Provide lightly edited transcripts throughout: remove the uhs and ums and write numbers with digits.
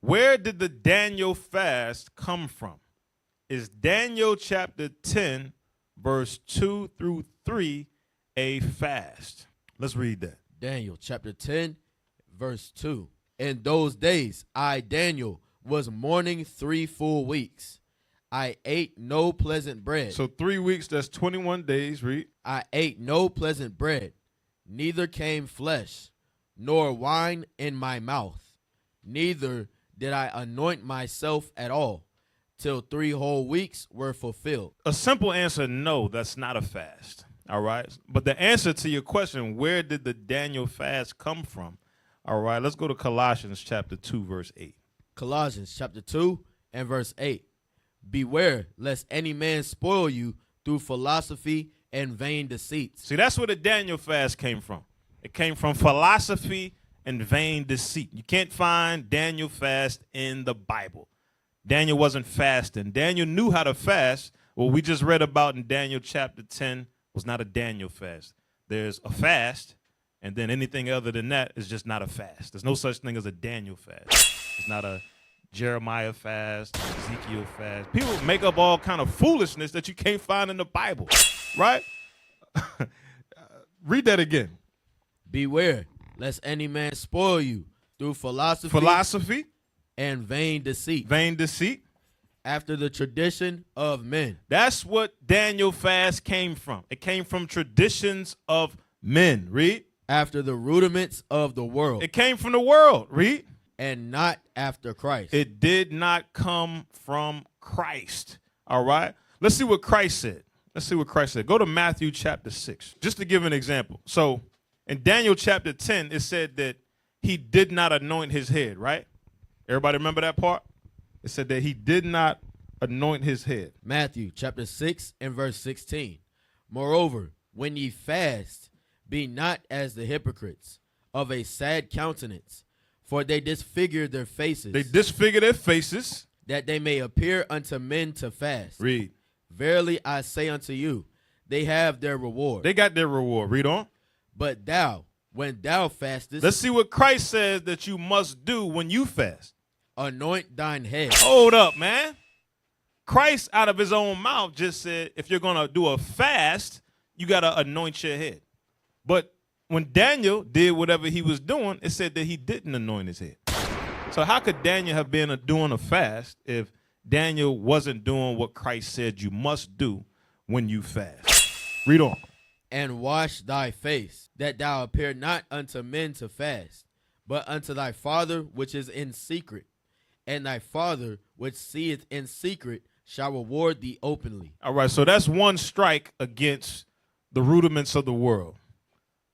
Where did the Daniel fast come from? Is Daniel chapter 10, verse 2 through 3 a fast? Let's read that. Daniel chapter 10, verse 2. In those days, I, Daniel, was mourning 3 full weeks. I ate no pleasant bread. So 3 weeks, that's 21 days, read. I ate no pleasant bread, neither came flesh, nor wine in my mouth. Neither did I anoint myself at all, till 3 whole weeks were fulfilled. A simple answer, no, that's not a fast. All right. But the answer to your question, where did the Daniel fast come from? All right, let's go to Colossians chapter 2, verse 8. Colossians chapter 2 and verse 8. Beware lest any man spoil you through philosophy and vain deceits. See, that's where the Daniel fast came from. It came from philosophy and vain deceit. You can't find Daniel fast in the Bible. Daniel wasn't fasting. Daniel knew how to fast. What we just read about in Daniel chapter 10 was not a Daniel fast. There's a fast, and then anything other than that is just not a fast. There's no such thing as a Daniel fast. It's not a Jeremiah fast, Ezekiel fast. People make up all kind of foolishness that you can't find in the Bible, right? Read that again. Beware lest any man spoil you through philosophy and vain deceit. Vain deceit. After the tradition of men. That's what Daniel fast came from. It came from traditions of men. Read. After the rudiments of the world. It came from the world. Read. And not after Christ. It did not come from Christ. All right. Let's see what Christ said. Let's see what Christ said. Go to Matthew chapter 6, just to give an example. So in Daniel chapter 10, it said that he did not anoint his head, right? Everybody remember that part? It said that he did not anoint his head. Matthew chapter 6 and verse 16. Moreover, when ye fast, be not as the hypocrites, of a sad countenance, for they disfigure their faces. They disfigure their faces. That they may appear unto men to fast. Read. Verily I say unto you, they have their reward. They got their reward. Read on. But thou, when thou fastest. Let's see what Christ says that you must do when you fast. Anoint thine head. Hold up, man. Christ out of his own mouth just said, if you're going to do a fast, you got to anoint your head. But when Daniel did whatever he was doing, it said that he didn't anoint his head. So how could Daniel have been doing a fast if Daniel wasn't doing what Christ said you must do when you fast? Read on. And wash thy face, that thou appear not unto men to fast, but unto thy Father which is in secret. And thy Father which seeth in secret shall reward thee openly. All right, so that's one strike against the rudiments of the world.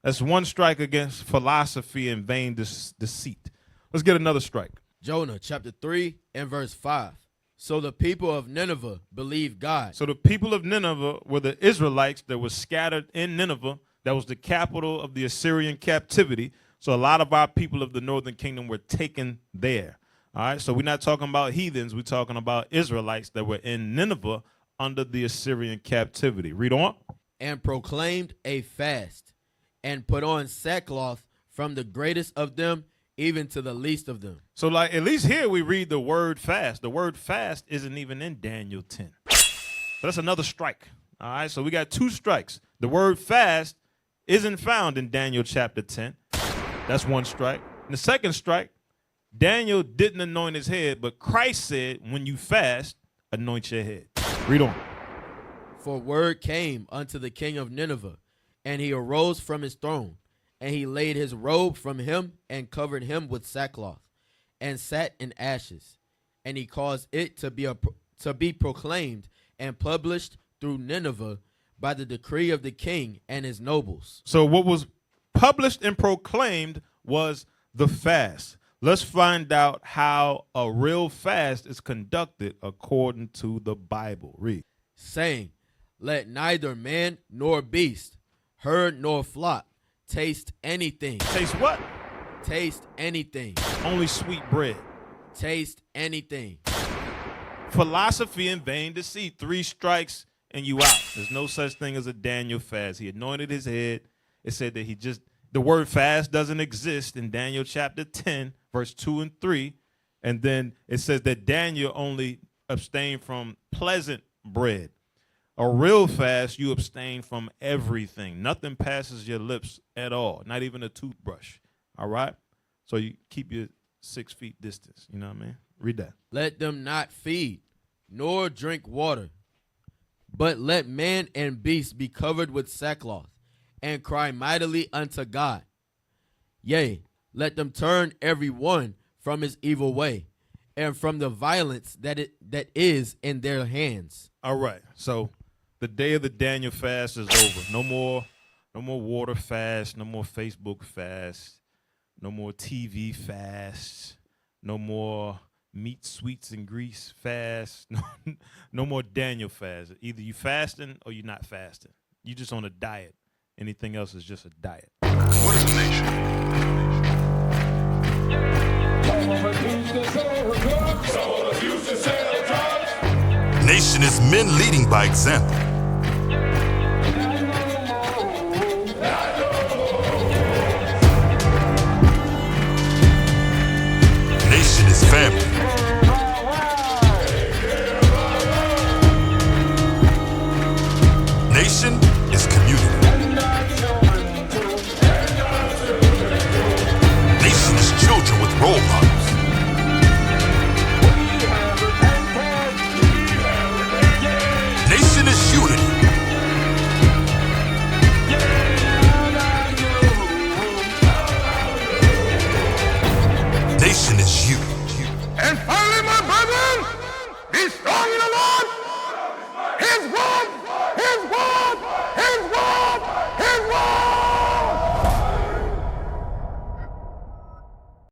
That's one strike against philosophy and vain deceit. Let's get another strike. Jonah chapter 3 and verse 5. So the people of Nineveh believed God. So the people of Nineveh were the Israelites that were scattered in Nineveh. That was the capital of the Assyrian captivity. So a lot of our people of the northern kingdom were taken there. All right, so we're not talking about heathens. We're talking about Israelites that were in Nineveh under the Assyrian captivity. Read on. And proclaimed a fast, and put on sackcloth from the greatest of them even to the least of them. So like at least here we read the word fast. The word fast isn't even in Daniel 10. So that's another strike. All right, so we got 2 strikes. The word fast isn't found in Daniel chapter 10. That's one strike. And the second strike, Daniel didn't anoint his head, but Christ said, when you fast, anoint your head. Read on. For word came unto the king of Nineveh, and he arose from his throne, and he laid his robe from him, and covered him with sackcloth, and sat in ashes. And he caused it to be proclaimed and published through Nineveh by the decree of the king and his nobles. So what was published and proclaimed was the fast. Let's find out how a real fast is conducted according to the Bible. Read. Saying, let neither man nor beast, herd nor flock, taste anything. Taste what? Taste anything. Only sweet bread. Taste anything. Philosophy and vain deceit. 3 strikes and you out. There's no such thing as a Daniel fast. He anointed his head. It said that the word fast doesn't exist in Daniel chapter 10, verse 2 and 3. And then it says that Daniel only abstained from pleasant bread. A real fast, you abstain from everything. Nothing passes your lips at all, not even a toothbrush. All right? So you keep your 6 feet distance. You know what I mean? Read that. Let them not feed, nor drink water, but let man and beast be covered with sackcloth, and cry mightily unto God. Yea, let them turn every one from his evil way, and from the violence that is in their hands. All right. So the day of the Daniel fast is over. No more water fast, no more Facebook fast, no more TV fast, no more meat, sweets, and grease fast, no more Daniel fast. Either you fasting or you're not fasting. You just on a diet. Anything else is just a diet. What is a nation? Nation is men leading by example. Nation is family. Nation is community. Nation is children with role models.